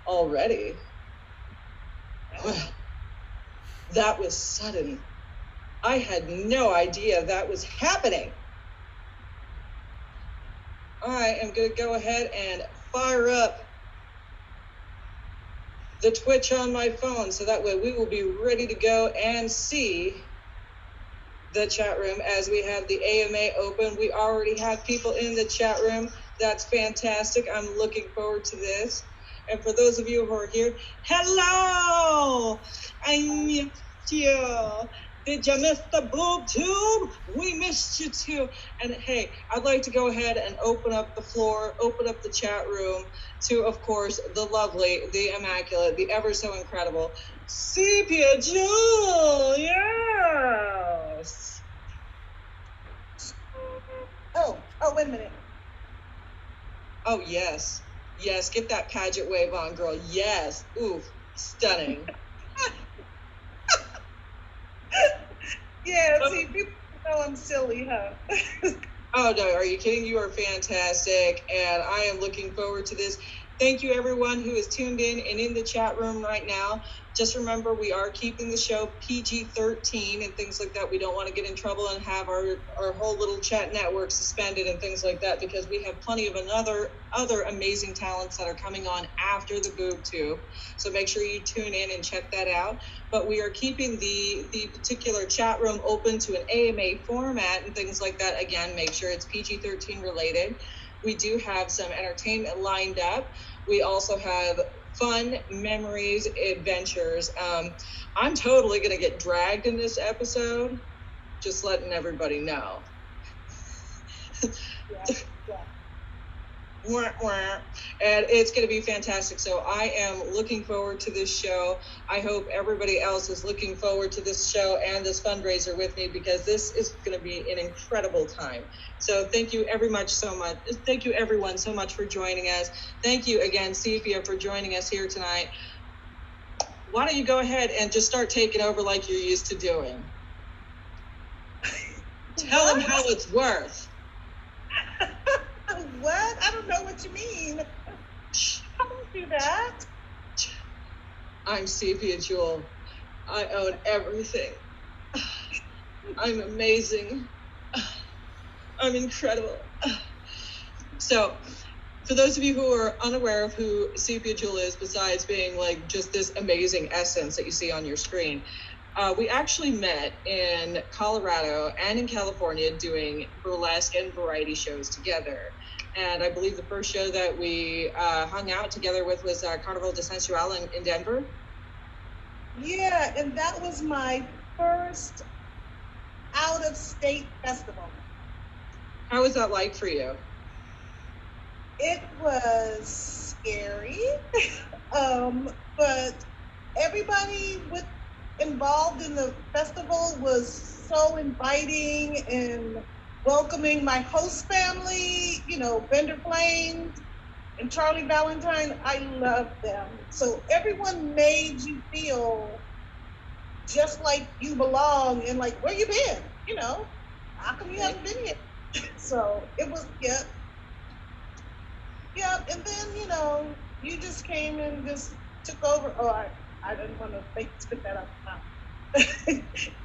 already. Well, that was sudden. I had no idea that was happening. I am going to go ahead and fire up the Twitch on my phone so that way we will be ready to go and see the chat room as we have the AMA open. We already have people in the chat room. That's fantastic. I'm looking forward to this. And for those of you who are here, hello! I missed you. Did you miss the Boob Toob? We missed you too. And hey, I'd like to go ahead and open up the floor, open up the chat room to, of course, the lovely, the immaculate, the ever so incredible Sepia Jewel. Yes. Oh, wait a minute. Oh, yes. Yes, get that pageant wave on, girl. Yes. Ooh, stunning. Yeah, see, people know I'm silly, huh? Oh, no, are you kidding? You are fantastic, and I am looking forward to this. Thank you, everyone who is tuned in and in the chat room right now. Just remember, we are keeping the show PG-13 and things like that. We don't want to get in trouble and have our whole little chat network suspended and things like that, because we have plenty of other amazing talents that are coming on after the Boob Toob. So make sure you tune in and check that out. But we are keeping the particular chat room open to an AMA format and things like that. Again, make sure it's PG-13 related. We do have some entertainment lined up. We also have fun memories, adventures. I'm totally going to get dragged in this episode, just letting everybody know. And it's going to be fantastic. So I am looking forward to this show. I hope everybody else is looking forward to this show and this fundraiser with me, because this is going to be an incredible time. So thank you so much. Thank you everyone so much for joining us. Thank you again, Sepia, for joining us here tonight. Why don't you go ahead and just start taking over like you're used to doing? Tell them how it's worth. What? I don't know what you mean. I don't do that. I'm Sepia Jewel. I own everything. I'm amazing. I'm incredible. So, for those of you who are unaware of who Sepia Jewel is, besides being like just this amazing essence that you see on your screen, we actually met in Colorado and in California doing burlesque and variety shows together. And I believe the first show that we hung out together with was Carnival de Sensual in Denver. Yeah, and that was my first out-of-state festival. How was that like for you? It was scary, but everybody involved in the festival was so inviting and welcoming. My host family, Bender Flames and Charlie Valentine, I love them. So everyone made you feel just like you belong and like, where you been? How come you haven't been here? So it was, yeah. And then, you just came and just took over. Oh, I didn't want to spit that out now.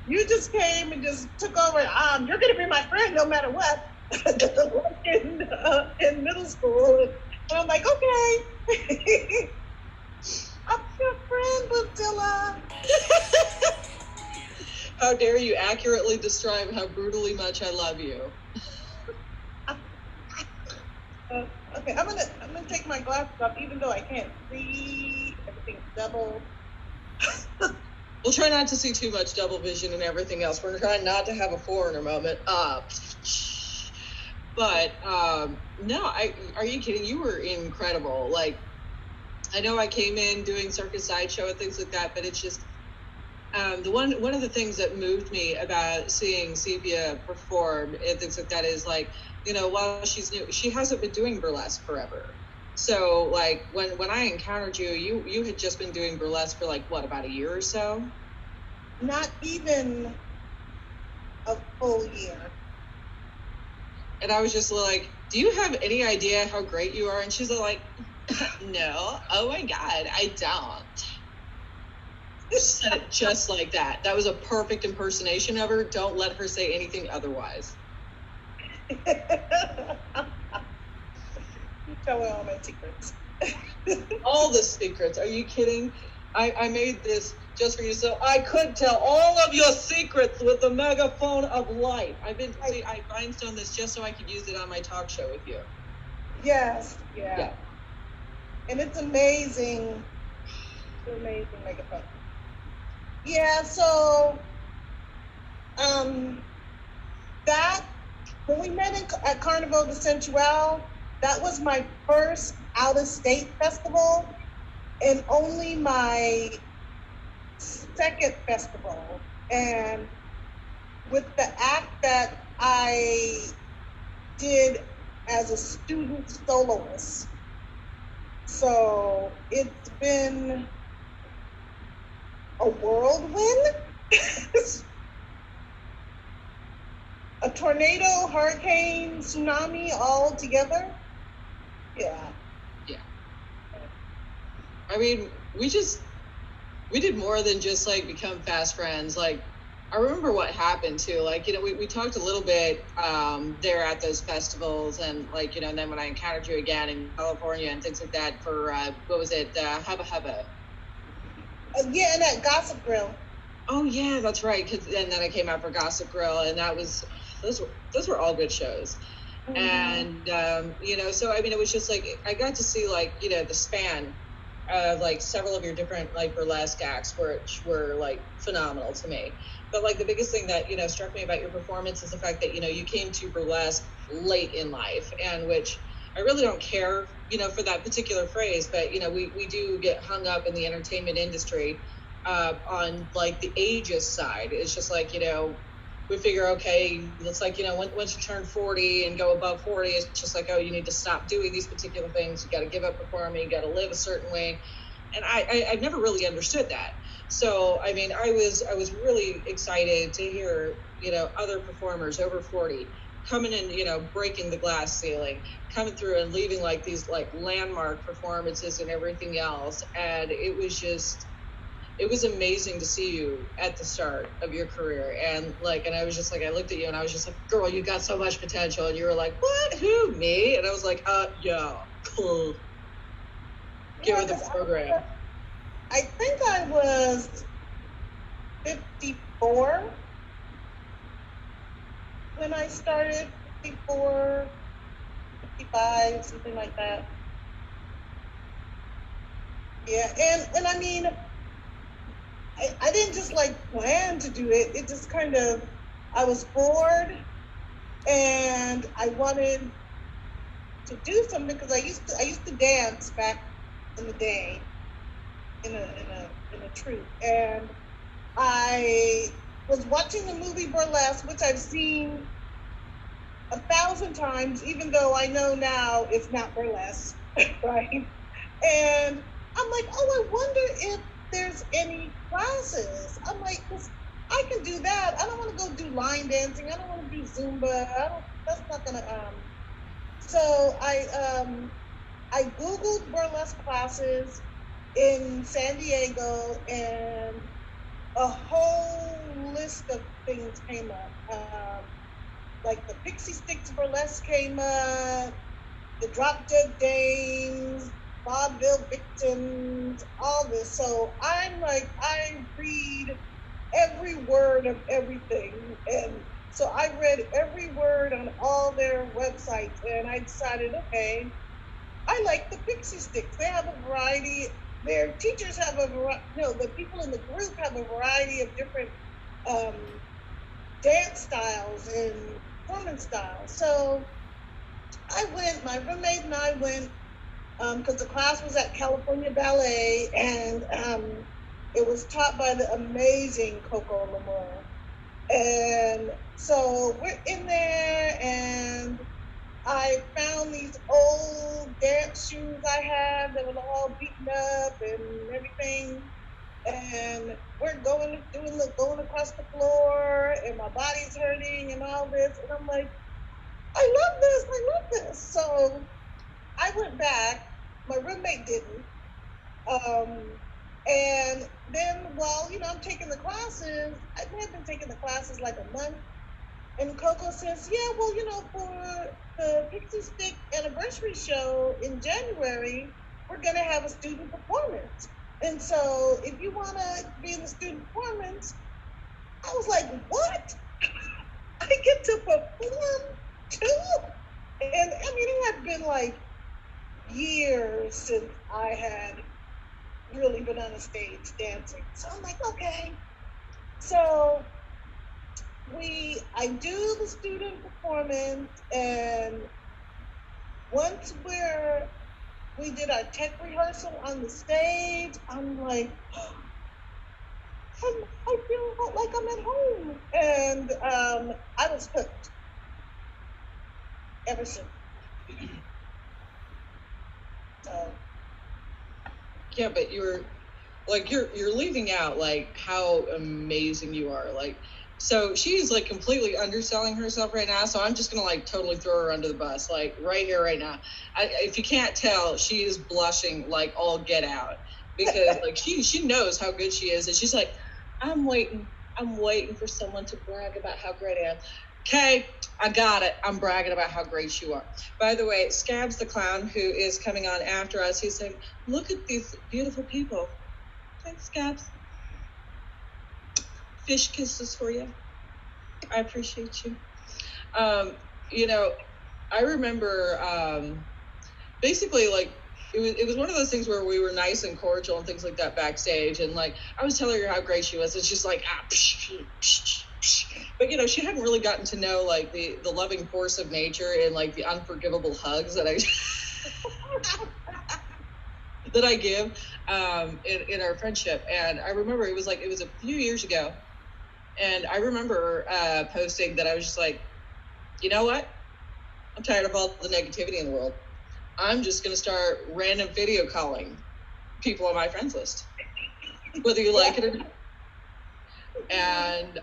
You just came and just took over. You're going to be my friend no matter what. in middle school. And I'm like, okay. I'm your friend, Boobzilla. How dare you accurately describe how brutally much I love you. Okay, I'm gonna take my glasses off, even though I can't see. Everything's double. We'll try not to see too much double vision and everything else. We're trying not to have a foreigner moment. But no, are you kidding? You were incredible. Like, I know I came in doing Circus Sideshow and things like that, but it's just one of the things that moved me about seeing Sepia perform and things like that is like, while she's new, she hasn't been doing burlesque forever. So like when I encountered you, you had just been doing burlesque for like what, about a year or so? Not even a full year. And I was just like, do you have any idea how great you are? And she's like, No. Oh my God, I don't. You said it just like that. That was a perfect impersonation of her. Don't let her say anything otherwise. You tell her all my secrets. All the secrets. Are you kidding? I made this just for you, so I could tell all of your secrets with the megaphone of light. I rhinestoned this just so I could use it on my talk show with you. Yes, Yeah. And it's amazing. It's amazing megaphone. Yeah, so that when we met at Carnival de Sensual, that was my first out-of-state festival and only my second festival. And with the act that I did as a student soloist. So it's been a whirlwind. A tornado, hurricane, tsunami all together. Yeah. I mean, we did more than just like become fast friends. Like, I remember what happened too. Like, we talked a little bit there at those festivals, and like, and then when I encountered you again in California and things like that for what was it, Hubba Hubba? Yeah, and at Gossip Grill. Oh yeah, that's right. And then I came out for Gossip Grill, and that was those were all good shows. Mm-hmm. And so I mean, it was just like I got to see like the span of like several of your different like burlesque acts, which were like phenomenal to me. But like the biggest thing that struck me about your performance is the fact that you came to burlesque late in life, and which I really don't care for that particular phrase, but we do get hung up in the entertainment industry on like the ages side. It's just like we figure, okay, it's like once you turn 40 and go above 40, it's just like, oh, you need to stop doing these particular things. You got to give up performing. You got to live a certain way. And I've never really understood that. So I mean, I was really excited to hear other performers over 40 coming in, breaking the glass ceiling, coming through and leaving like these like landmark performances and everything else. And it was amazing to see you at the start of your career. And I was just like, I looked at you and I was just like, girl, you got so much potential. And you were like, what? Who? Me? And I was like, yeah, cool. Give her the program. I think I was 54 when I started, 54, 55, something like that. Yeah, and I mean, I didn't just like plan to do it. It just kind of, I was bored and I wanted to do something because I used to dance back in the day in a troupe, and I was watching the movie Burlesque, which I've seen 1,000 times, even though I know now it's not burlesque, right? And I'm like, oh, I wonder if there's any classes. I'm like, I can do that. I don't want to go do line dancing. I don't want to do Zumba. That's not gonna. So I Googled burlesque classes in San Diego, and a whole list of things came up. Like the Pixie Sticks burlesque came up, the Drop Dead Dames, vaudeville victims, all this. So I'm like, I read every word of everything. And so I read every word on all their websites, and I decided, okay, I like the Pixie Sticks. They have a variety. Their teachers have a variety. The people in the group have a variety of different dance styles and performance styles. So I went, my roommate and I went, because the class was at California Ballet, and it was taught by the amazing Coco Lamore. And so we're in there, and I found these old dance shoes I had that were all beaten up and everything. And we're going across the floor, and my body's hurting and all this. And I'm like, I love this. So I went back, My roommate didn't. And then while, I'm taking the classes, I had been taking the classes like a month. And Coco says, yeah, well, for the Pixie Stick anniversary show in January, we're going to have a student performance. And so if you want to be in the student performance, I was like, what? I get to perform too? And I mean, it had been like years since I had really been on a stage dancing. So I'm like, okay. So I do the student performance, and once we did our tech rehearsal on the stage, I'm like, I feel like I'm at home. And I was hooked ever since. So. Yeah, but you're leaving out like how amazing you are. Like, so she's like completely underselling herself right now. So I'm just gonna like totally throw her under the bus, like right here, right now. If you can't tell, she is blushing like all get out, because like she knows how good she is, and she's like, I'm waiting for someone to brag about how great I am. Okay, I got it. I'm bragging about how great you are. By the way, Scabs the Clown, who is coming on after us, he's saying, look at these beautiful people. Thanks, Scabs. Fish kisses for you. I appreciate you. I remember basically like it was one of those things where we were nice and cordial and things like that backstage, and like I was telling her how great she was, and she's like, psh, psh, psh. But she hadn't really gotten to know like the loving force of nature and like the unforgivable hugs that I give in our friendship. And I remember it was a few years ago, and I remember posting that I was just like, you know what? I'm tired of all the negativity in the world. I'm just going to start random video calling people on my friends list, whether you like it or not. And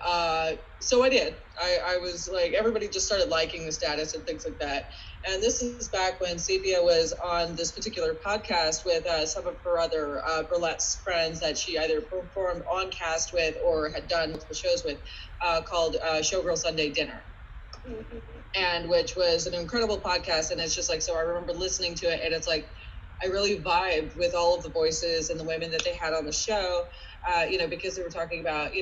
so I did. I was like, everybody just started liking the status and things like that. And this is back when Sepia was on this particular podcast with some of her other burlesque friends that she either performed on cast with or had done multiple shows with, called Showgirl Sunday Dinner. Mm-hmm. And which was an incredible podcast. And it's just like, so I remember listening to it, and it's like, I really vibed with all of the voices and the women that they had on the show, because they were talking about,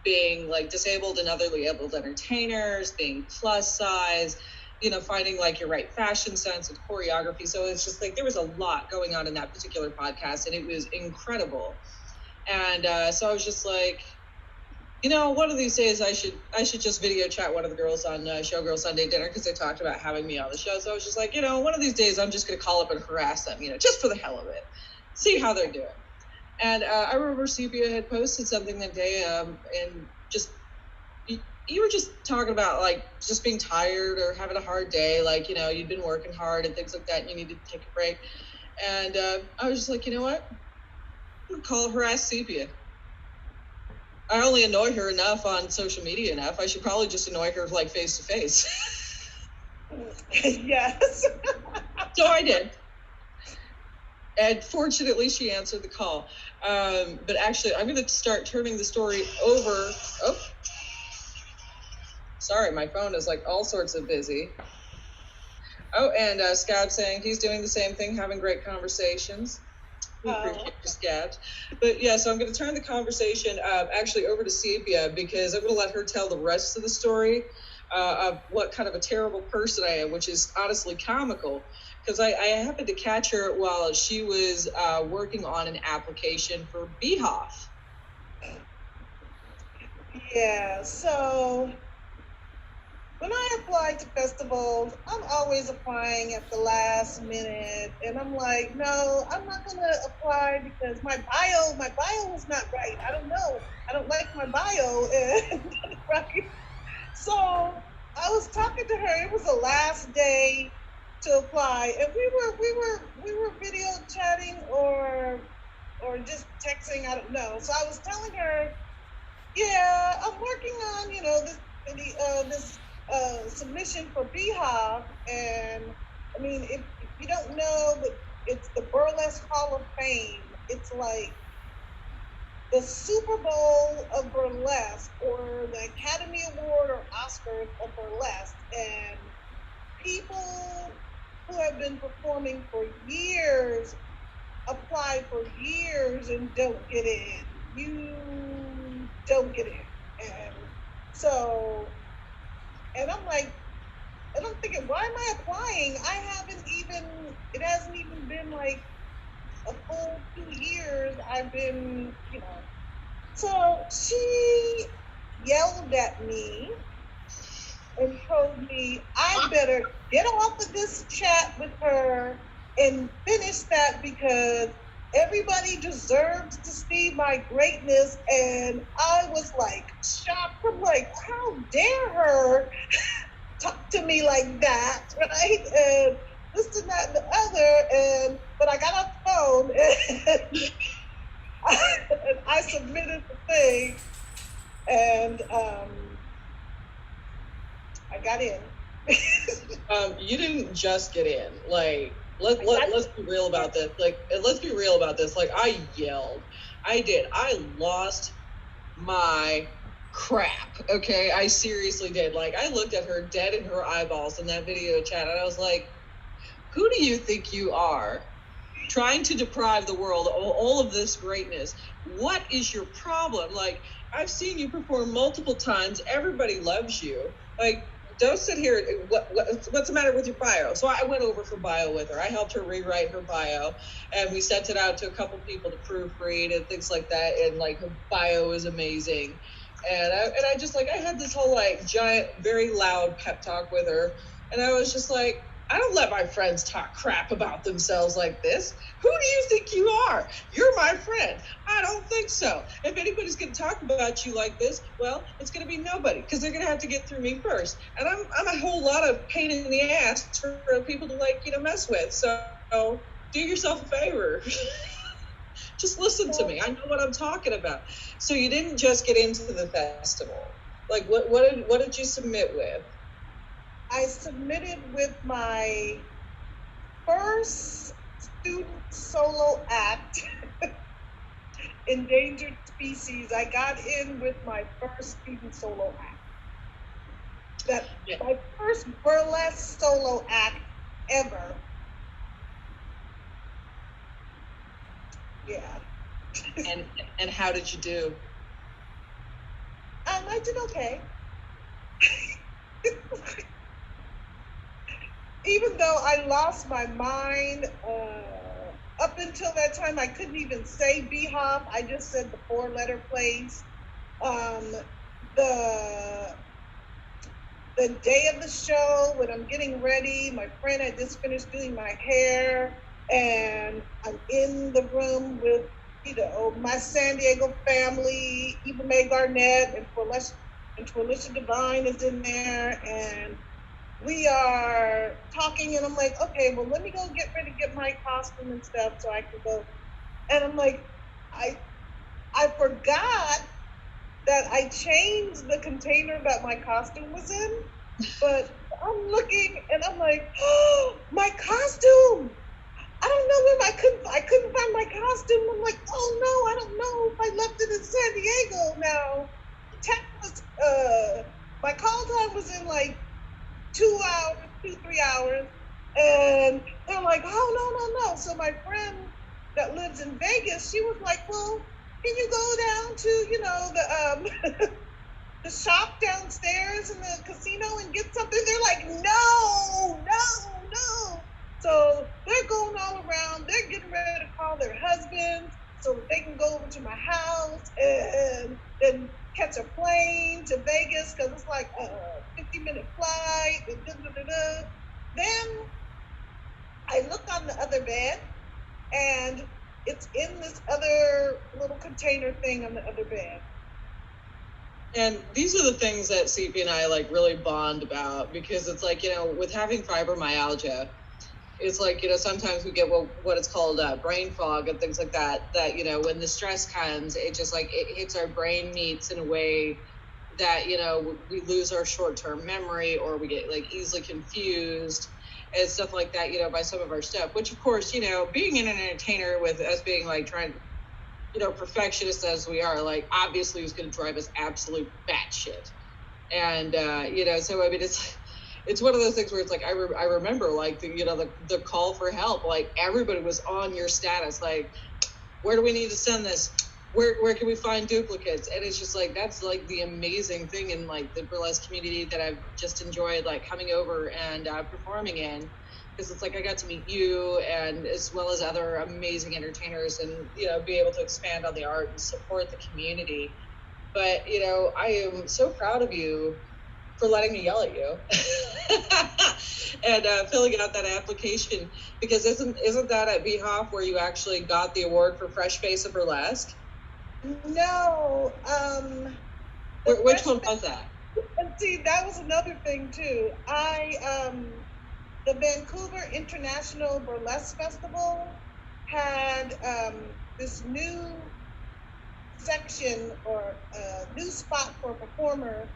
being like disabled and otherly abled entertainers, being plus size, finding like your right fashion sense and choreography. So it's just like, there was a lot going on in that particular podcast, and it was incredible. And so I was just like, one of these days I should just video chat one of the girls on Showgirl Sunday Dinner, because they talked about having me on the show. So I was just like, one of these days I'm just going to call up and harass them, just for the hell of it, see how they're doing. And I remember Sepia had posted something that day, and just you were just talking about like just being tired or having a hard day, like you'd been working hard and things like that, and you needed to take a break. And I was just like, you know what? I'm gonna call harass Sepia. I only annoy her enough on social media enough. I should probably just annoy her like face to face. Yes. So I did. And fortunately, she answered the call. But actually, I'm going to start turning the story over. Oh, sorry, my phone is like all sorts of busy. Oh, and Scab saying he's doing the same thing, having great conversations. We appreciate you, Scabs. But yeah, so I'm going to turn the conversation actually over to Sepia, because I'm going to let her tell the rest of the story of what kind of a terrible person I am, which is honestly comical. Because I happened to catch her while she was working on an application for BHOF. Yeah, so when I apply to festivals, I'm always applying at the last minute, and I'm like, no, I'm not gonna apply because my bio is not right. I don't know. I don't like my bio, and right. So I was talking to her. It was the last day to apply, and we were video chatting or just texting. I don't know. So I was telling her, yeah, I'm working on this submission for BHOF, and I mean, if you don't know, but it's the Burlesque Hall of Fame. It's like the Super Bowl of burlesque, or the Academy Award or Oscars of burlesque, and people who have been performing for years apply for years and don't get in. You don't get in. And so, and I'm like, and I'm thinking, why am I applying? It hasn't even been like a full 2 years. I've been, So she yelled at me and told me I better get off of this chat with her and finish that, because everybody deserves to see my greatness. And I was like shocked. I'm like, how dare her talk to me like that, right? And this and that and the other. But I got off the phone and I submitted the thing, and I got in. You didn't just get in. Like, let's be real about this. Like, I yelled. I did. I lost my crap. Okay, I seriously did. Like, I looked at her dead in her eyeballs in that video chat, and I was like, who do you think you are? Trying to deprive the world of all of this greatness. What is your problem? Like, I've seen you perform multiple times. Everybody loves you. Like, don't sit here. What's the matter with your bio? So I went over her bio with her. I helped her rewrite her bio, and we sent it out to a couple people to proofread and things like that. And like, her bio is amazing. And I just, like, I had this whole like giant, very loud pep talk with her, and I was just like, I don't let my friends talk crap about themselves like this. Who do you think you are? You're my friend. I don't think so. If anybody's going to talk about you like this, well, it's going to be nobody, because they're going to have to get through me first. And I'm a whole lot of pain in the ass for people to, like, mess with. So do yourself a favor. Just listen to me. I know what I'm talking about. So you didn't just get into the festival. Like, what did you submit with? I submitted with my first student solo act, Endangered Species. I got in with my first student solo act. My first burlesque solo act ever. Yeah. And how did you do? I did okay. Even though I lost my mind, up until that time, I couldn't even say B-Hop. I just said the 4-letter place. The day of the show, when I'm getting ready, my friend had just finished doing my hair, and I'm in the room with, my San Diego family, Eva Mae Garnett, and Twilicia Divine is in there, and we are talking, and I'm like, okay, well, let me go get ready to get my costume and stuff so I can go. And I'm like, I forgot that I changed the container that my costume was in, but I'm looking and I'm like, oh, my costume! I don't know I couldn't find my costume. I'm like, oh no, I don't know if I left it in San Diego now. My call time was in like 2, 3 hours, and they're like, oh, no. So my friend that lives in Vegas, she was like, well, can you go down to, the shop downstairs in the casino and get something? They're like, no. So they're going all around. They're getting ready to call their husbands so that they can go over to my house and then catch a plane to Vegas, because it's like a 50-minute flight. Then I look on the other bed, and it's in this other little container thing on the other bed. And these are the things that Sepia and I like really bond about, because it's like, with having fibromyalgia, it's like, sometimes we get what it's called brain fog and things like that, when the stress comes, it just like, it hits our brain meats in a way that, we lose our short-term memory, or we get like easily confused. and stuff like that, you know, by some of our stuff, which of course, you know, being an entertainer with us being like trying, you know, perfectionists as we are, like obviously it's going to drive us absolute batshit. And, you know, so I mean, it's one of those things where it's like, I remember like the, you know, the call for help, like everybody was on your status, like, where do we need to send this? Where can we find duplicates? And it's just like, that's like the amazing thing in like the burlesque community that I've just enjoyed like coming over and performing in, because it's like I got to meet you and as well as other amazing entertainers and, you know, be able to expand on the art and support the community. But, you know, I am so proud of you for letting me yell at you and filling out that application, because isn't that at BHOF where you actually got the award for Fresh Face of Burlesque? No. Which one was that? And see, that was another thing too. The Vancouver International Burlesque Festival had this new section or new spot for a performer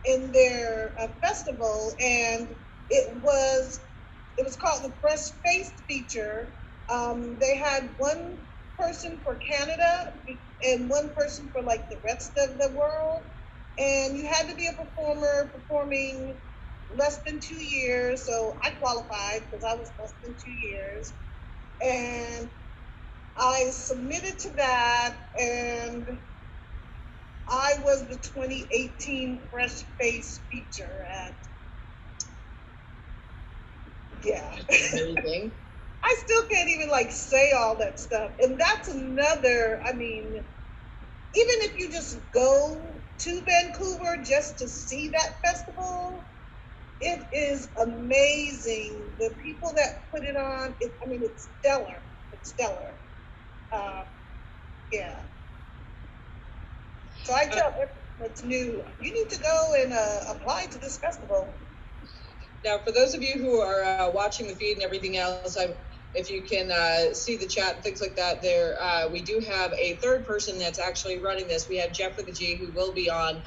in their festival, and it was called the Fresh Face feature. They had one person for Canada and one person for like the rest of the world, and you had to be a performer performing less than 2 years. So I qualified because I was less than 2 years, and I submitted to that, and I was the 2018 Fresh Face feature at, yeah. Amazing. I still can't even like say all that stuff. And that's another, I mean, even if you just go to Vancouver just to see that festival, it is amazing. The people that put it on, it's stellar. It's stellar. Yeah. So I tell everyone that's new, you need to go and apply to this festival. Now, for those of you who are watching the feed and everything else, if you can see the chat and things like that there, we do have a third person that's actually running this. We have Jeff with the G, who will be on.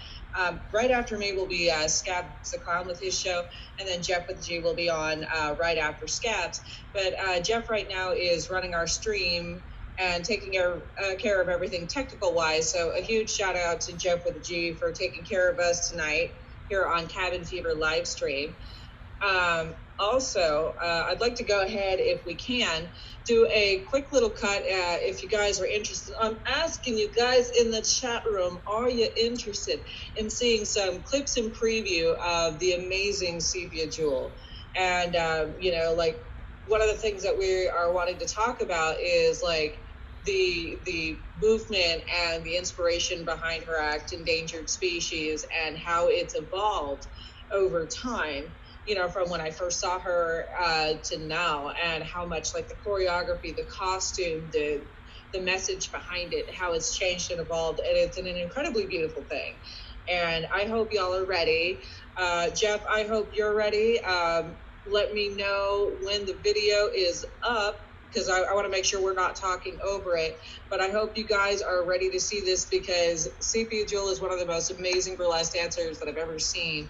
Right after me will be Scabs the Clown with his show, and then Jeff with the G will be on right after Scabs. But Jeff right now is running our stream and taking care of everything technical-wise. So a huge shout-out to Jeff with the G for taking care of us tonight here on Cabin Fever live stream. Also, I'd like to go ahead, if we can, do a quick little cut if you guys are interested. I'm asking you guys in the chat room, are you interested in seeing some clips and preview of the amazing Sepia Jewel? And, you know, like, one of the things that we are wanting to talk about is, like, the movement and the inspiration behind her act, Endangered Species, and how it's evolved over time. You know, from when I first saw her to now, and how much like the choreography, the costume, the message behind it, how it's changed and evolved. And it's an incredibly beautiful thing. And I hope y'all are ready. Jeff, I hope you're ready. Let me know when the video is up, because I want to make sure we're not talking over it. But I hope you guys are ready to see this, because Sepia Jewel is one of the most amazing burlesque dancers that I've ever seen.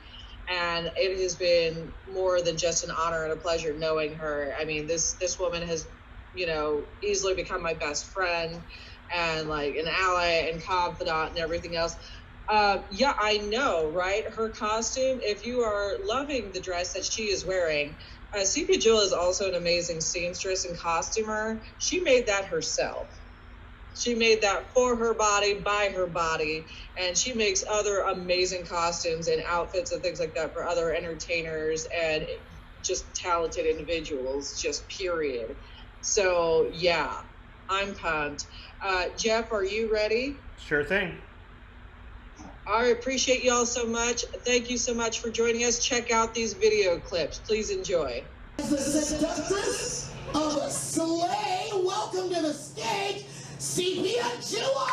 And it has been more than just an honor and a pleasure knowing her. I mean, this woman has, you know, easily become my best friend and like an ally and confidant and everything else. Yeah, I know, right? Her costume, if you are loving the dress that she is wearing, Sepia Jewel is also an amazing seamstress and costumer. She made that herself. She made that for her body, by her body, and she makes other amazing costumes and outfits and things like that for other entertainers and just talented individuals, just period. So, yeah, I'm pumped. Jeff, are you ready? Sure thing. I appreciate y'all so much. Thank you so much for joining us. Check out these video clips. Please enjoy. The seductress of Slay, welcome to the stage, Sepia Jewel!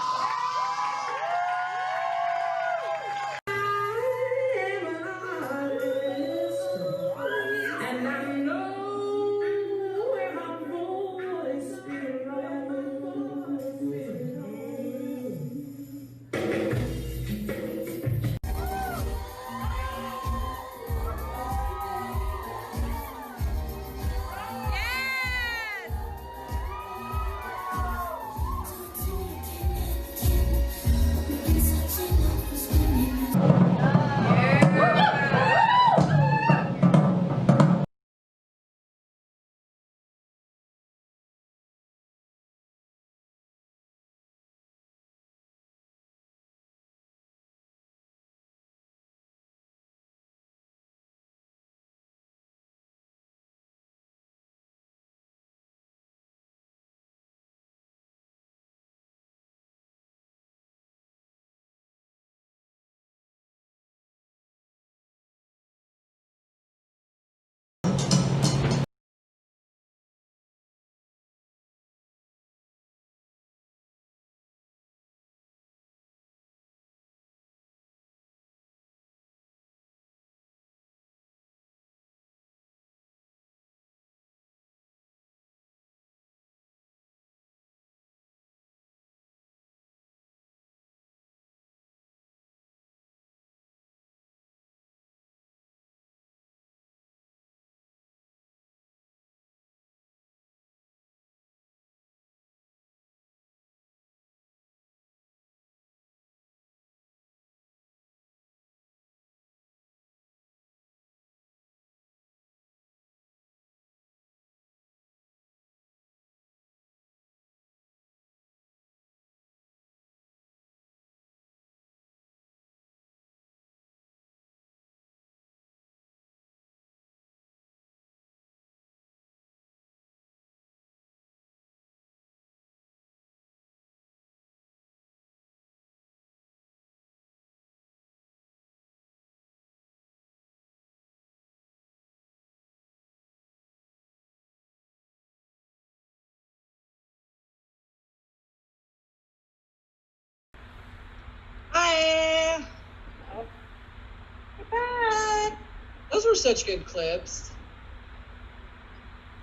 those were such good clips.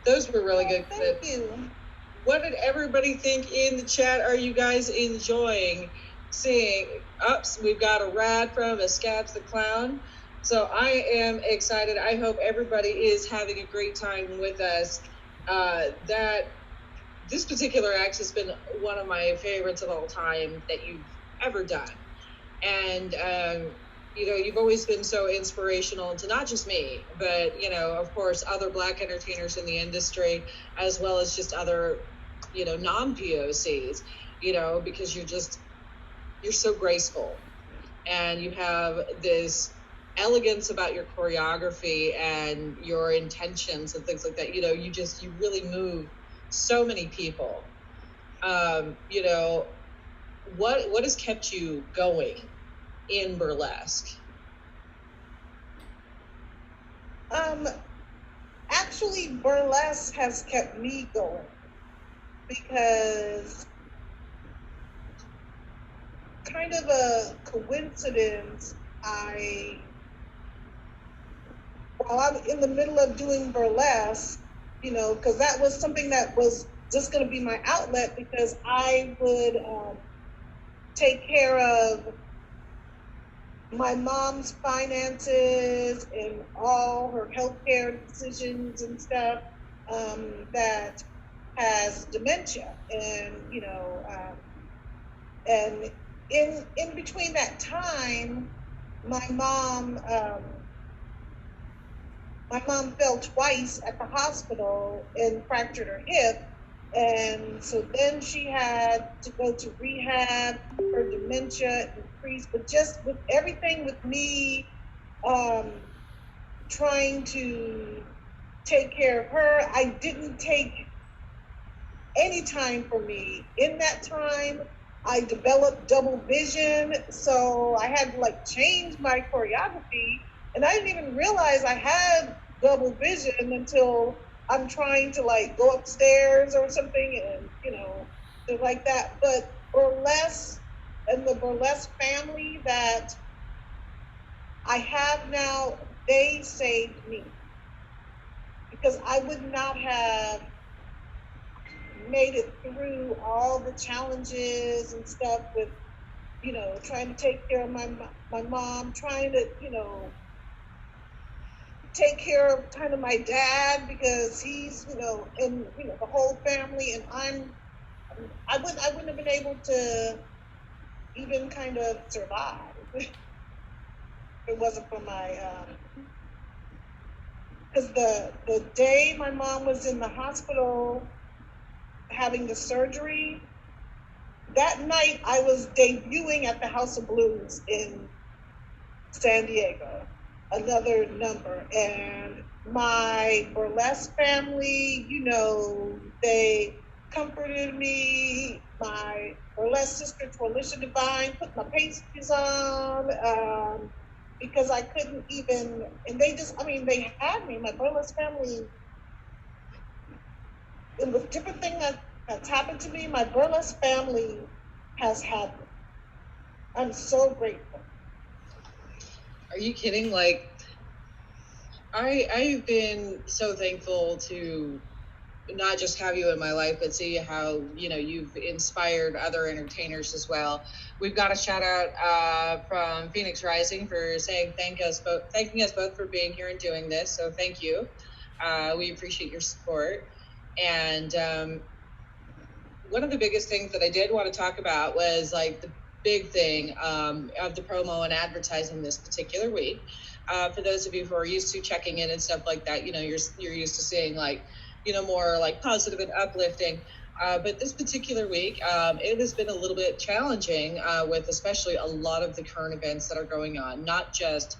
Those were really good clips. Thank you. What did everybody think in the chat? Are you guys enjoying seeing? We've got a rad from a Scabs the Clown. So I am excited. I hope everybody is having a great time with us. That this particular act has been one of my favorites of all time that you've ever done. And, you know, you've always been so inspirational to not just me, but, you know, of course, other Black entertainers in the industry, as well as just other, you know, non-POCs, you know, because you're so graceful and you have this elegance about your choreography and your intentions and things like that. You know, you really move so many people. You know, what has kept you going in burlesque? Actually, burlesque has kept me going because kind of a coincidence, while I'm in the middle of doing burlesque, you know, because that was something that was just going to be my outlet, because I would take care of my mom's finances and all her healthcare decisions and stuff, that has dementia. And, you know, and in between that time, my mom fell twice at the hospital and fractured her hip. And so then she had to go to rehab, her dementia increased, but just with everything with me trying to take care of her, I didn't take any time for me. In that time, I developed double vision, so I had to like change my choreography, and I didn't even realize I had double vision until I'm trying to like go upstairs or something, and you know, things like that. But burlesque and the burlesque family that I have now, they saved me, because I would not have made it through all the challenges and stuff with, you know, trying to take care of my mom, trying to, you know, take care of kind of my dad, because he's, you know, and, you know, the whole family, and I wouldn't have been able to even kind of survive if it wasn't for my, because the day my mom was in the hospital having the surgery, that night I was debuting at the House of Blues in San Diego, another number, and my burlesque family, you know, they comforted me. My burlesque sister, Twalisha Divine, put my pastries on, because I couldn't even, and they just, I mean, they had me, my burlesque family. And with different things that's happened to me, my burlesque family has had me. I'm so grateful. Are you kidding? Like, I've been so thankful to not just have you in my life, but see how, you know, you've inspired other entertainers as well. We've got a shout out from Phoenix Rising for saying thanking us both for being here and doing this. So thank you. We appreciate your support. And one of the biggest things that I did want to talk about was like the big thing of the promo and advertising this particular week. For those of you who are used to checking in and stuff like that, you know, you're used to seeing like, you know, more like positive and uplifting. But this particular week, it has been a little bit challenging with especially a lot of the current events that are going on, not just,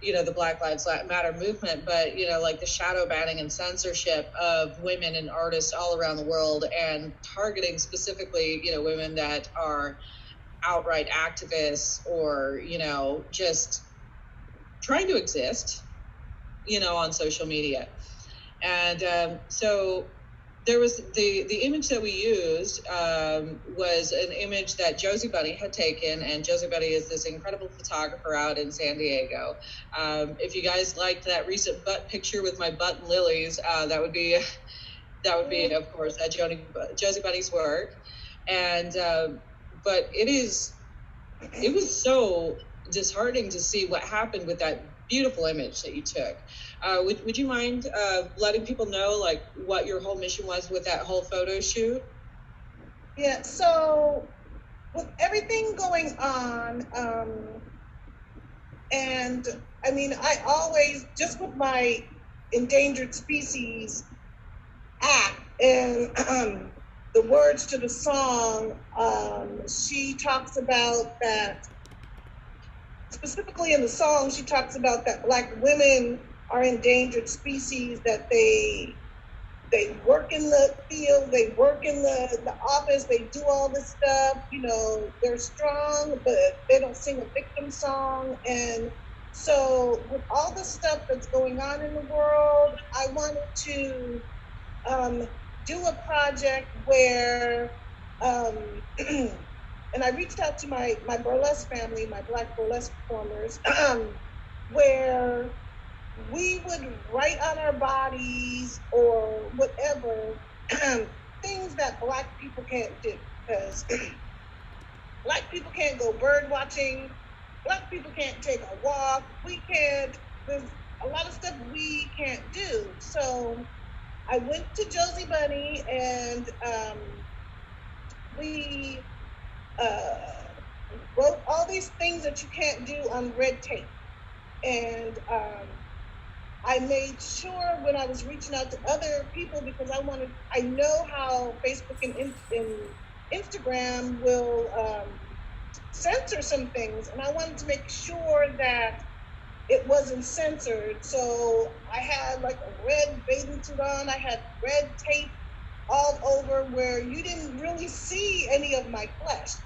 you know, the Black Lives Matter movement, but, you know, like the shadow banning and censorship of women and artists all around the world, and targeting specifically, you know, women that are outright activists or, you know, just trying to exist, you know, on social media. And so there was the image that we used was an image that Josie Bunnie had taken, and Josie Bunnie is this incredible photographer out in San Diego. If you guys liked that recent butt picture with my butt and lilies, that would be, of course, Josie Bunnie's work. And but it was so disheartening to see what happened with that beautiful image that you took. Would you mind letting people know like what your whole mission was with that whole photo shoot? Yeah, so with everything going on, and I mean, I always, just with my endangered species act and the words to the song, she talks about that, specifically in the song, she talks about that Black women are endangered species, that they work in the field, they work in the office, they do all this stuff, you know, they're strong, but they don't sing a victim song. And so with all the stuff that's going on in the world, I wanted to do a project where, and I reached out to my burlesque family, my Black burlesque performers, where we would write on our bodies or whatever things that Black people can't do, because Black people can't go bird watching, Black people can't take a walk, there's a lot of stuff we can't do. So I went to Josie Bunnie and we wrote all these things that you can't do on red tape. And I made sure when I was reaching out to other people, because I know how Facebook and Instagram will censor some things, and I wanted to make sure that it wasn't censored. So I had like a red bathing suit on, I had red tape all over where you didn't really see any of my flesh.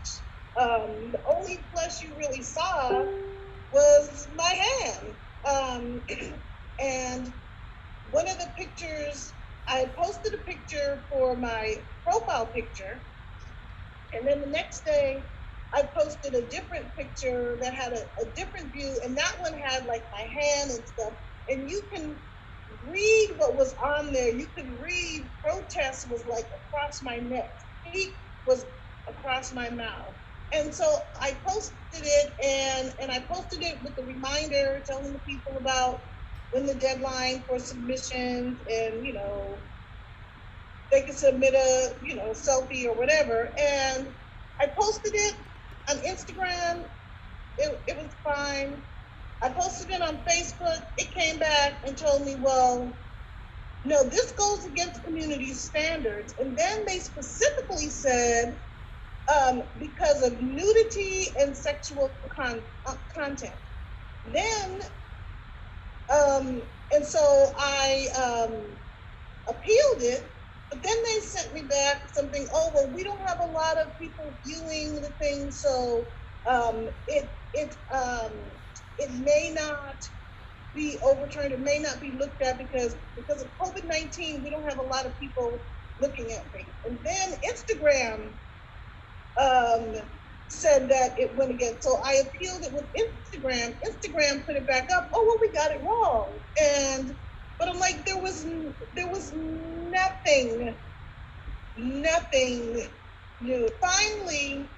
The only flesh you really saw was my hand. And one of the pictures, I posted a picture for my profile picture, and then the next day I posted a different picture that had a different view, and that one had like my hand and stuff, and you can read what was on there. You could read protest was like across my neck, speak was across my mouth. And so I posted it, and I posted it with a reminder telling the people about when the deadline for submissions, and you know, they could submit a, you know, selfie or whatever. And I posted it on Instagram. It was fine. I posted it on Facebook. It came back and told me, well, no, this goes against community standards. And then they specifically said, because of nudity and sexual content. Then, and so I appealed it, but then they sent me back something, oh, well, we don't have a lot of people viewing the thing, so it may not be overturned, it may not be looked at because of COVID-19, we don't have a lot of people looking at things. And then Instagram said that it went against, so I appealed it with Instagram. Instagram put it back up, oh, well, we got it wrong. But I'm like, there was nothing new. Finally,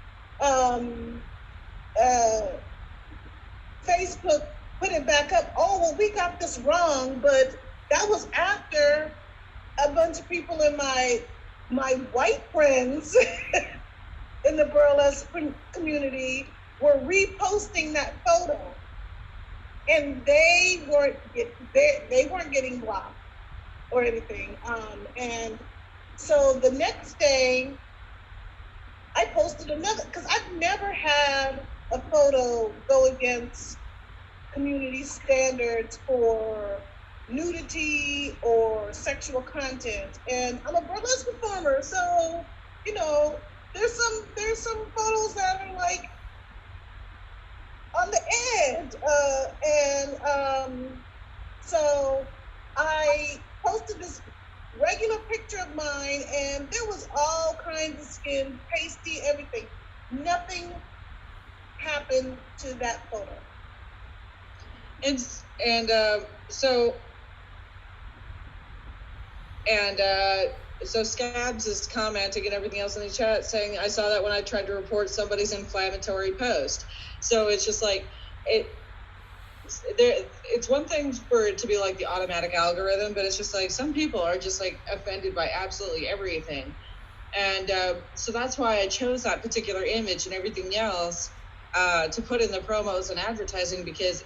Facebook put it back up, oh, well, we got this wrong, but that was after a bunch of people in my white friends in the burlesque community were reposting that photo, and they weren't getting blocked or anything. And so the next day, I posted another, because I've never had a photo go against community standards for nudity or sexual content. And I'm a burlesque performer, so you know, there's some photos that are like on the edge, and so I posted this regular picture of mine, and there was all kinds of skin, pasty, everything. Nothing happened to that photo. So Scabs is commenting and everything else in the chat saying, I saw that when I tried to report somebody's inflammatory post. So it's just like, it's one thing for it to be like the automatic algorithm, but it's just like some people are just like offended by absolutely everything. And so that's why I chose that particular image and everything else to put in the promos and advertising, because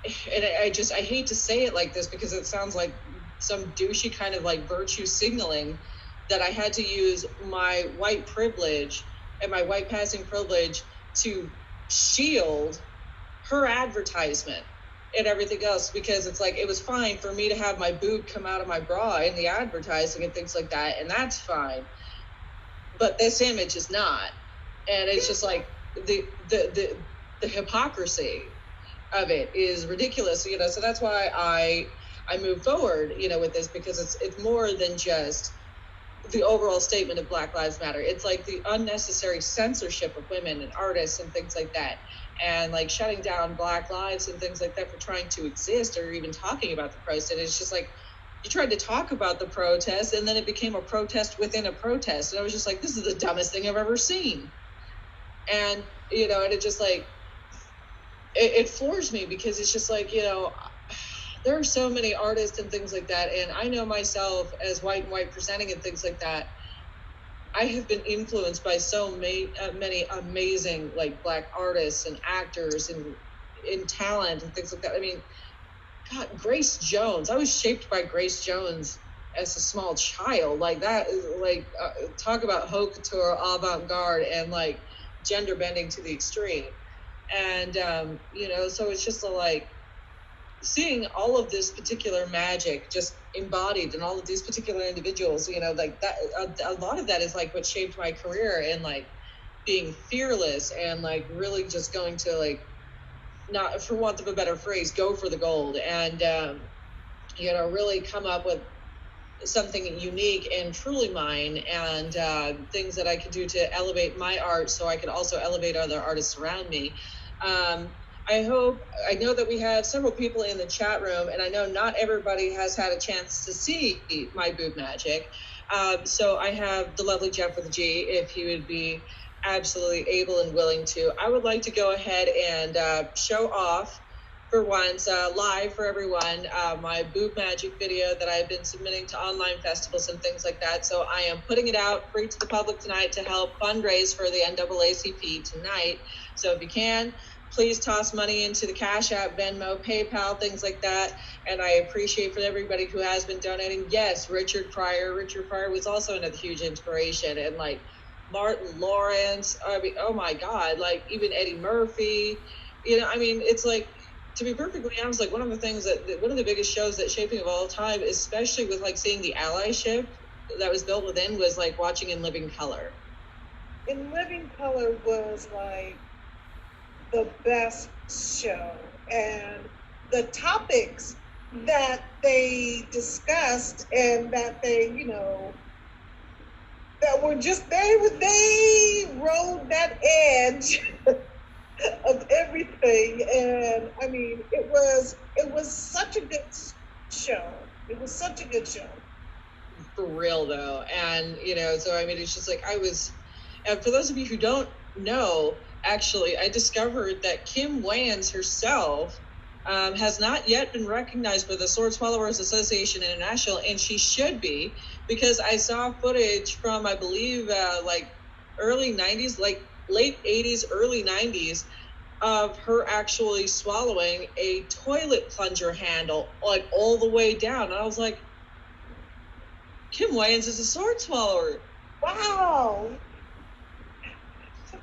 I hate to say it like this because it sounds like some douchey kind of like virtue signaling, that I had to use my white privilege and my white passing privilege to shield her advertisement and everything else, because it's like, it was fine for me to have my boob come out of my bra in the advertising and things like that, and that's fine, but this image is not. And it's just like the hypocrisy of it is ridiculous, you know. So that's why I move forward, you know, with this, because it's more than just the overall statement of Black Lives Matter. It's like the unnecessary censorship of women and artists and things like that, and like shutting down Black lives and things like that for trying to exist or even talking about the protest. And it's just like, you tried to talk about the protest and then it became a protest within a protest, and I was just like, this is the dumbest thing I've ever seen. And you know, and it just like it floors me, because it's just like, you know, there are so many artists and things like that, and I know myself as white and white presenting and things like that, I have been influenced by so many amazing like Black artists and actors and in talent and things like that. I mean, God, Grace Jones, I was shaped by Grace Jones as a small child. Like that, like talk about haute couture, avant-garde, and like gender bending to the extreme. And you know, so it's just like seeing all of this particular magic just embodied in all of these particular individuals, you know, like that, a lot of that is like what shaped my career, and like being fearless and like really just going to like, not for want of a better phrase, go for the gold, and you know, really come up with something unique and truly mine, and things that I could do to elevate my art so I could also elevate other artists around me. I know that we have several people in the chat room, and I know not everybody has had a chance to see my boob magic. So I have the lovely Jeff with a G, if he would be absolutely able and willing to. I would like to go ahead and show off for once, live for everyone, my boob magic video that I've been submitting to online festivals and things like that. So I am putting it out free to the public tonight to help fundraise for the NAACP tonight. So if you can, please toss money into the Cash App, Venmo, PayPal, things like that. And I appreciate for everybody who has been donating. Yes, Richard Pryor was also another huge inspiration. And like Martin Lawrence, I mean, oh my God, like even Eddie Murphy, you know, I mean, it's like, to be perfectly honest, like one of the things one of the biggest shows that shaping of all time, especially with like seeing the allyship that was built within, was like watching In Living Color. In Living Color was like the best show, and the topics that they discussed and that they, you know, that were just, they rode that edge of everything. And I mean, it was such a good show. It was such a good show. For real though. And you know, so I mean, it's just like, and for those of you who don't know, actually, I discovered that Kim Wayans herself has not yet been recognized by the Sword Swallowers Association International, and she should be, because I saw footage from, I believe, like early 90s, like late 80s, early 90s, of her actually swallowing a toilet plunger handle, like all the way down. And I was like, Kim Wayans is a sword swallower. Wow.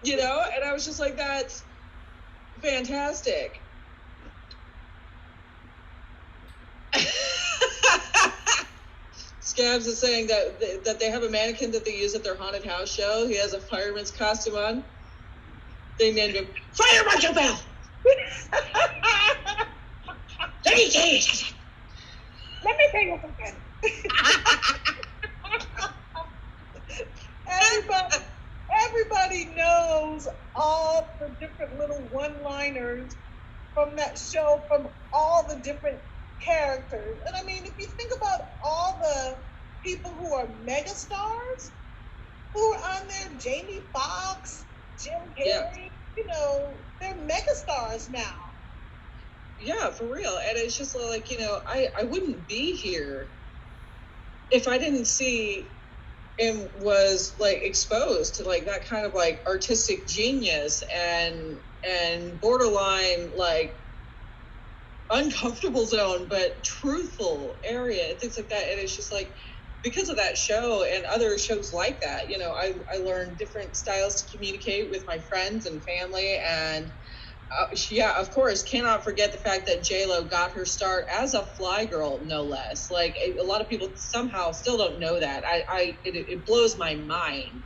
You know, and I was just like, that's fantastic. Scabs is saying that they have a mannequin that they use at their haunted house show. He has a fireman's costume on. They named him Fire Marshal Bell. Let me tell you something. Everybody knows all the different little one-liners from that show, from all the different characters. And I mean, if you think about all the people who are megastars who are on there, Jamie Foxx, Jim Carrey, you know, they're megastars now. Yeah, for real. And it's just like, you know, I wouldn't be here if I didn't see and was like exposed to like that kind of like artistic genius and borderline like uncomfortable zone but truthful area and things like that. And it's just like, because of that show and other shows like that, you know, I learned different styles to communicate with my friends and family. And yeah, of course, cannot forget the fact that J-Lo got her start as a fly girl, no less. Like, a lot of people somehow still don't know that. It blows my mind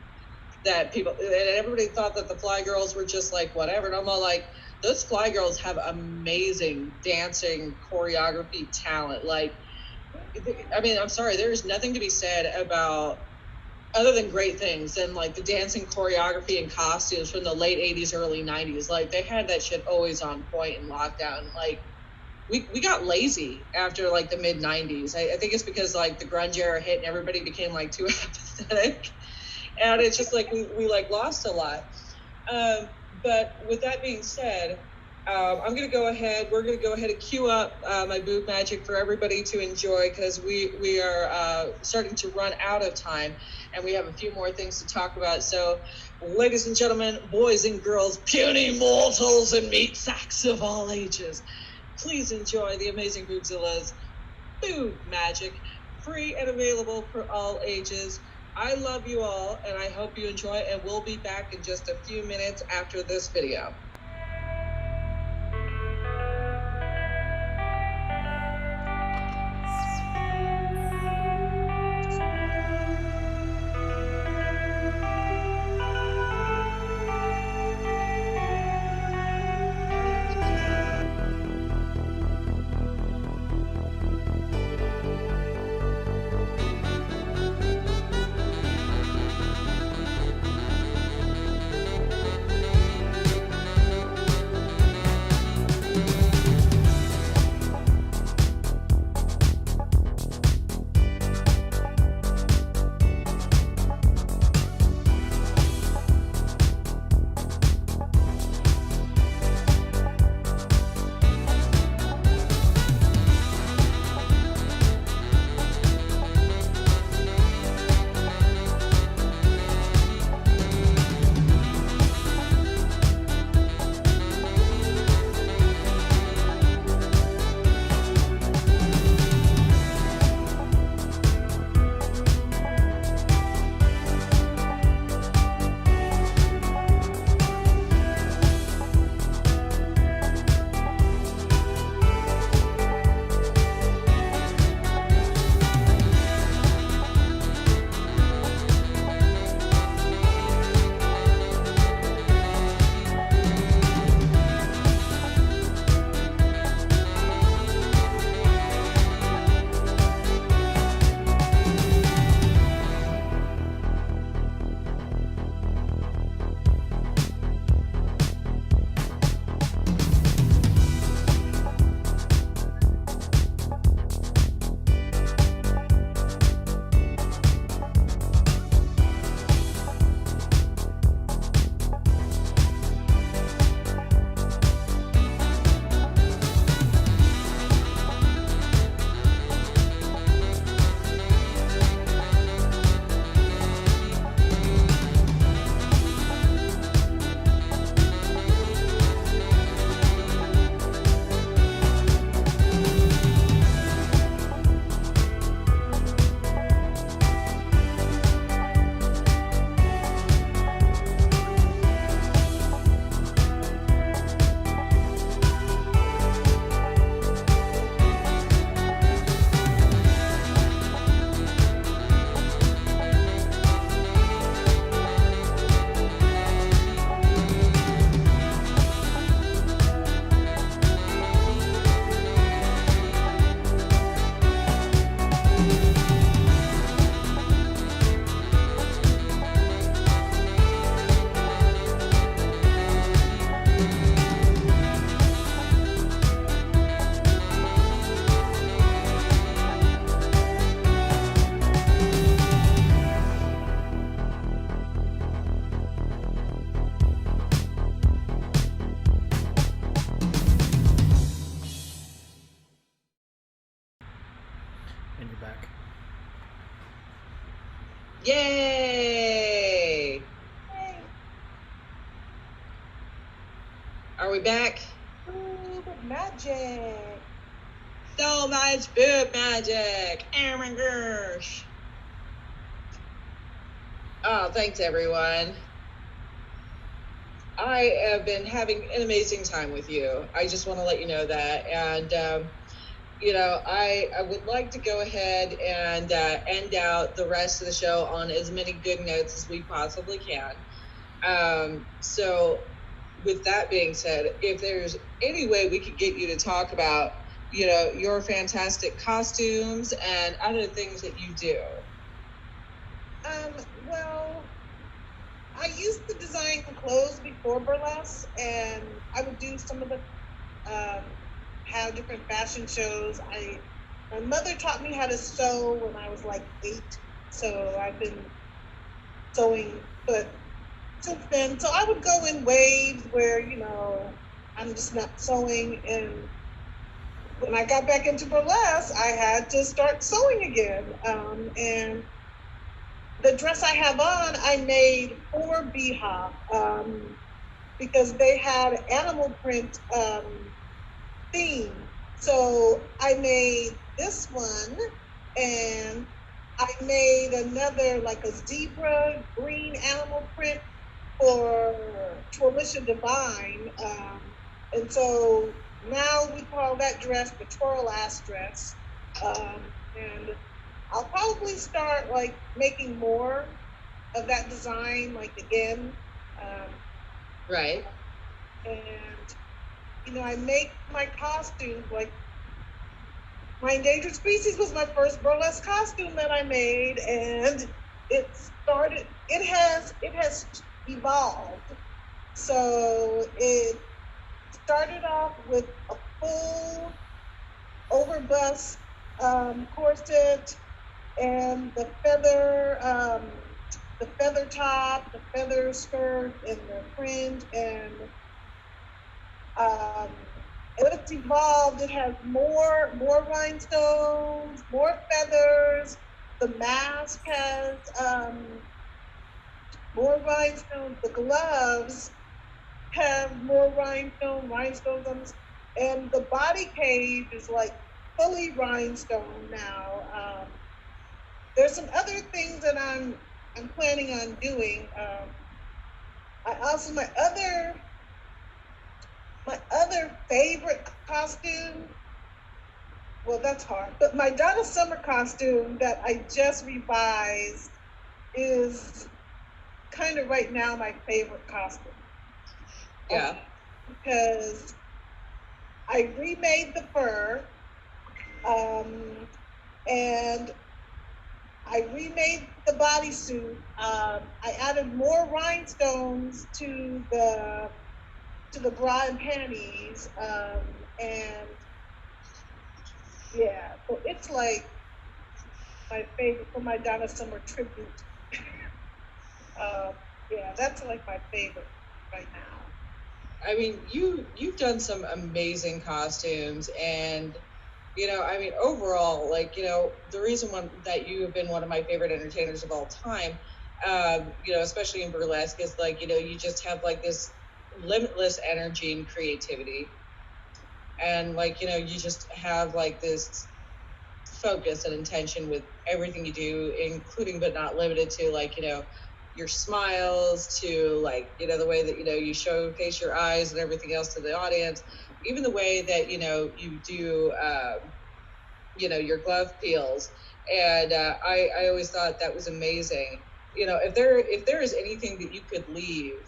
that people, and everybody thought that the fly girls were just like whatever. And I'm all like, those fly girls have amazing dancing choreography talent. Like, I mean, I'm sorry, there's nothing to be said about, other than great things, and like the dancing choreography and costumes from the late 80s, early 90s. Like, they had that shit always on point in lockdown. Like, we got lazy after like the mid 90s. I think it's because like the grunge era hit and everybody became like too apathetic. And it's just like we like lost a lot. But with that being said, we're going to go ahead and queue up my boob magic for everybody to enjoy, because we are starting to run out of time and we have a few more things to talk about. So, ladies and gentlemen, boys and girls, puny mortals and meat sacks of all ages, please enjoy the amazing Boobzilla's boob magic, free and available for all ages. I love you all, and I hope you enjoy, and we'll be back in just a few minutes after this video. Are we back? Boob magic. So much boob magic. Oh my gosh. Oh, thanks everyone. I have been having an amazing time with you. I just want to let you know that. And, you know, I would like to go ahead and end out the rest of the show on as many good notes as we possibly can. So with that being said, if there's any way we could get you to talk about, you know, your fantastic costumes and other things that you do. Well, I used to design clothes before burlesque, and I would do some of the have different fashion shows. My mother taught me how to sew when I was like 8, so I've been sewing, but since then, so I would go in waves where, you know, I'm just not sewing, and when I got back into burlesque, I had to start sewing again. And the dress I have on, I made for BHOP because they had animal print theme. So I made this one, and I made another like a zebra green animal print for Twirlisha Divine. And so now we call that dress the twirl ass dress. And I'll probably start like making more of that design, like again. Right. And, you know, I make my costumes, like my endangered species was my first burlesque costume that I made, and it has evolved. So it started off with a full overbust corset and the feather top, the feather skirt, and the fringe, and it's evolved. It has more rhinestones, more feathers. The mask has more rhinestones. The gloves have more rhinestones on this, and the body cage is like fully rhinestone now. There's some other things that I'm planning on doing. My other favorite costume, well, that's hard, but my Donna Summer costume that I just revised is kind of right now my favorite costume. Yeah. Because I remade the fur, and I remade the bodysuit. I added more rhinestones to the bra and panties, and yeah, so it's like my favorite for my Donna Summer tribute. Yeah, that's like my favorite right now. I mean, you've done some amazing costumes, and you know, I mean, overall, like, you know, the reason that you have been one of my favorite entertainers of all time, you know, especially in burlesque, is like, you know, you just have like this limitless energy and creativity, and like, you know, you just have like this focus and intention with everything you do, including but not limited to, like, you know, your smiles, to like, you know, the way that, you know, you showcase your eyes and everything else to the audience, even the way that, you know, you do you know, your glove peels. And I always thought that was amazing. You know, if there is anything that you could leave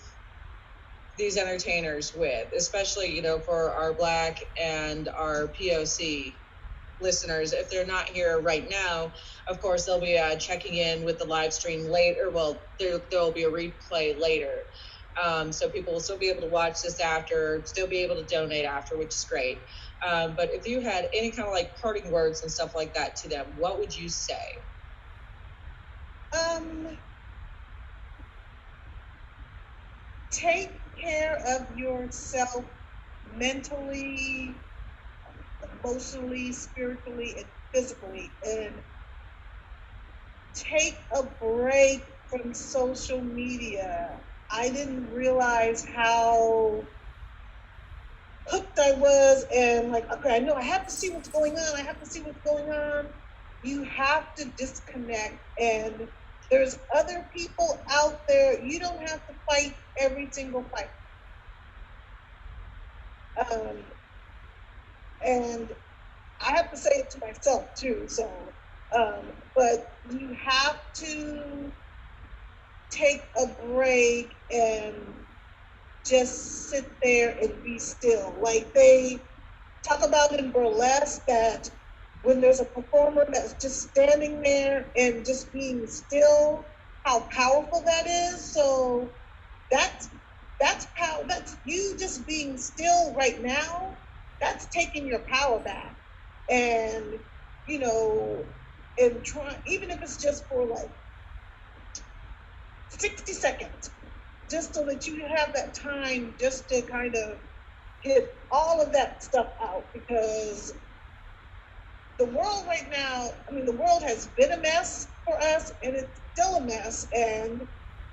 these entertainers with, especially, you know, for our Black and our POC listeners, if they're not here right now, of course they'll be checking in with the live stream later. Well, there'll be a replay later, so people will still be able to watch this after, still be able to donate after, which is great. But if you had any kind of like parting words and stuff like that to them, what would you say? Take care of yourself mentally, emotionally, spiritually, and physically, and take a break from social media. I didn't realize how hooked I was, and like, okay, I know I have to see what's going on. I have to see what's going on. You have to disconnect, and there's other people out there. You don't have to fight every single fight. And I have to say it to myself too. So, but you have to take a break and just sit there and be still. Like they talk about in burlesque that when there's a performer that's just standing there and just being still, how powerful that is. So that's power. That's you just being still right now. That's taking your power back, and you know, and try, even if it's just for like 60 seconds, just so that you have that time just to kind of get all of that stuff out. Because the world right now, I mean, the world has been a mess for us, and it's still a mess, and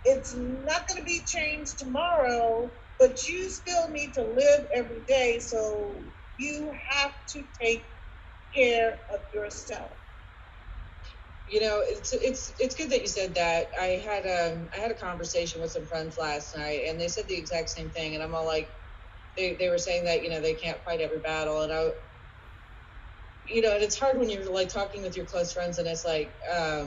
it's not going to be changed tomorrow, but you still need to live every day. So you have to take care of yourself. You know, it's good that you said that. I had a conversation with some friends last night, and they said the exact same thing. And I'm all like, they were saying that, you know, they can't fight every battle. And you know, and it's hard when you're like talking with your close friends, and it's like, I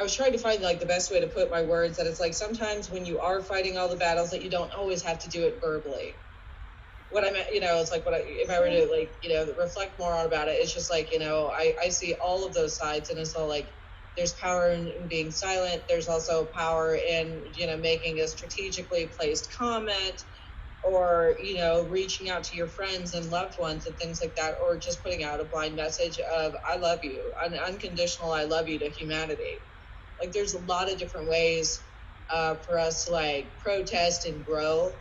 was trying to find like the best way to put my words, that it's like sometimes when you are fighting all the battles, that you don't always have to do it verbally. What I meant, you know, it's like if I were to like, you know, reflect more about it, it's just like, you know, I see all of those sides, and it's all like, there's power in being silent. There's also power in, you know, making a strategically placed comment, or, you know, reaching out to your friends and loved ones and things like that, or just putting out a blind message of, I love you, an unconditional I love you to humanity. Like there's a lot of different ways for us to like protest and grow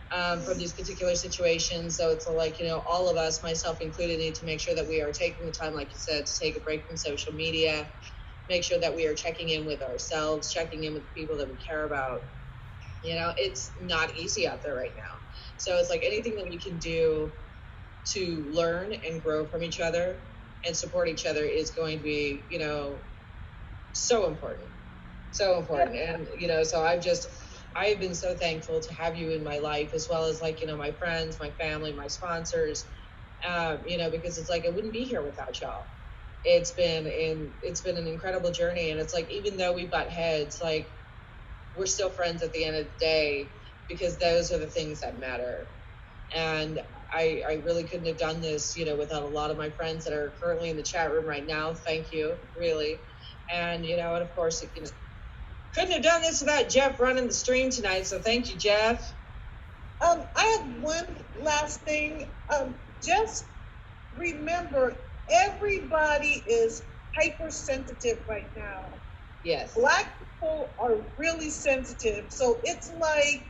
from these particular situations. So it's like, you know, all of us, myself included, need to make sure that we are taking the time, like you said, to take a break from social media, make sure that we are checking in with ourselves, checking in with the people that we care about. You know, it's not easy out there right now. So it's like anything that we can do to learn and grow from each other and support each other is going to be, you know, so important. So important. And, you know, so I've been so thankful to have you in my life, as well as like, you know, my friends, my family, my sponsors, you know, because it's like, I wouldn't be here without y'all. It's been an incredible journey. And it's like, even though we butt heads, like we're still friends at the end of the day, because those are the things that matter. And I really couldn't have done this, you know, without a lot of my friends that are currently in the chat room right now. Thank you, really. And, you know, and of course, you know, couldn't have done this without Jeff running the stream tonight. So thank you, Jeff. I have one last thing. Just remember, everybody is hypersensitive right now. Yes. Black people are really sensitive. So it's like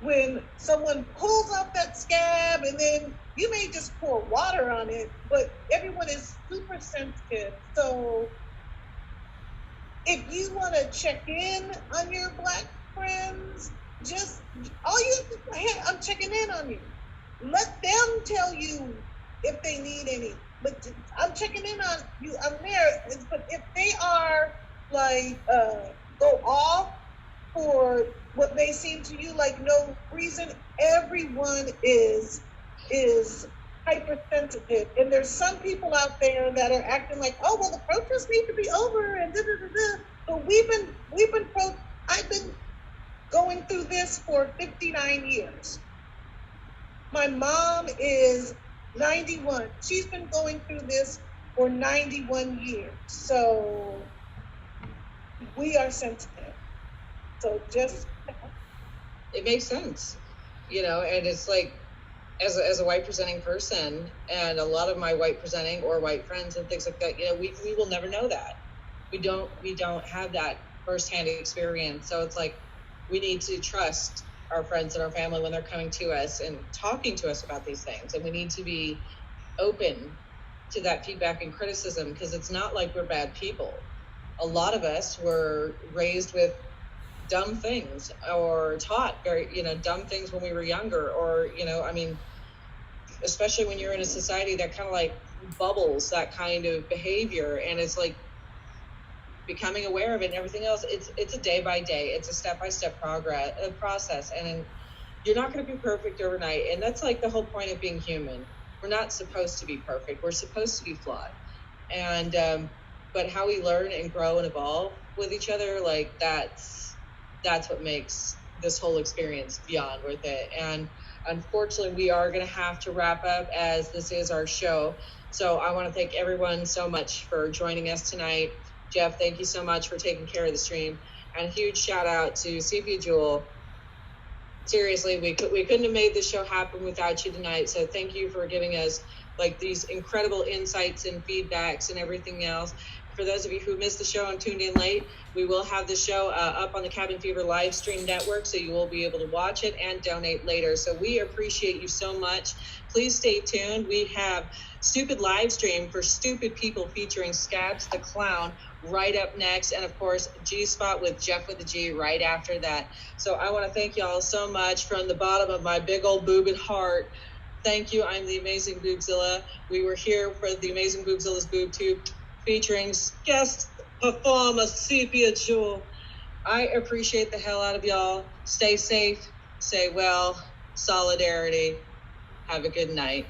when someone pulls off that scab, and then you may just pour water on it, but everyone is super sensitive. So if you want to check in on your Black friends, just all you have to, hey, I'm checking in on you. Let them tell you if they need any. But I'm checking in on you. I'm there. But if they are like go off for what may seem to you like no reason, everyone is hypersensitive. And there's some people out there that are acting like, oh well, the protests need to be over and da da da da. But I've been going through this for 59 years. My mom is 91. She's been going through this for 91 years. So we are sensitive. So just it makes sense, you know. And it's like, as a white presenting person, and a lot of my white presenting or white friends and things like that, you know, we will never know that. We don't have that firsthand experience. So it's like, we need to trust our friends and our family when they're coming to us and talking to us about these things. And we need to be open to that feedback and criticism, because it's not like we're bad people. A lot of us were raised with dumb things, or taught very, dumb things when we were younger, or, I mean, especially when you're in a society that kind of like bubbles that kind of behavior, and it's like becoming aware of it and everything else. It's a day by day, it's a step-by-step process, and you're not going to be perfect overnight. And that's like the whole point of being human. We're not supposed to be perfect. We're supposed to be flawed. And but how we learn and grow and evolve with each other, like that's what makes this whole experience beyond worth it. And unfortunately, we are going to have to wrap up, as this is our show. So I want to thank everyone so much for joining us tonight. Jeff, thank you so much for taking care of the stream. And a huge shout out to Sepia Jewel. Seriously, we couldn't have made this show happen without you tonight. So thank you for giving us like these incredible insights and feedbacks and everything else. For those of you who missed the show and tuned in late, we will have the show up on the Cabin Fever live stream network, so you will be able to watch it and donate later. So we appreciate you so much. Please stay tuned. We have Stupid live stream for stupid people featuring Scabs the Clown right up next, and of course G-Spot with Jeff with the G right after that. So I want to thank y'all so much from the bottom of my big old boobed heart. Thank you. I'm the Amazing Boobzilla. We were here for the Amazing Boobzilla's Boob Toob, featuring guest performer Sepia Jewel. I appreciate the hell out of y'all. Stay safe, stay well, solidarity. Have a good night.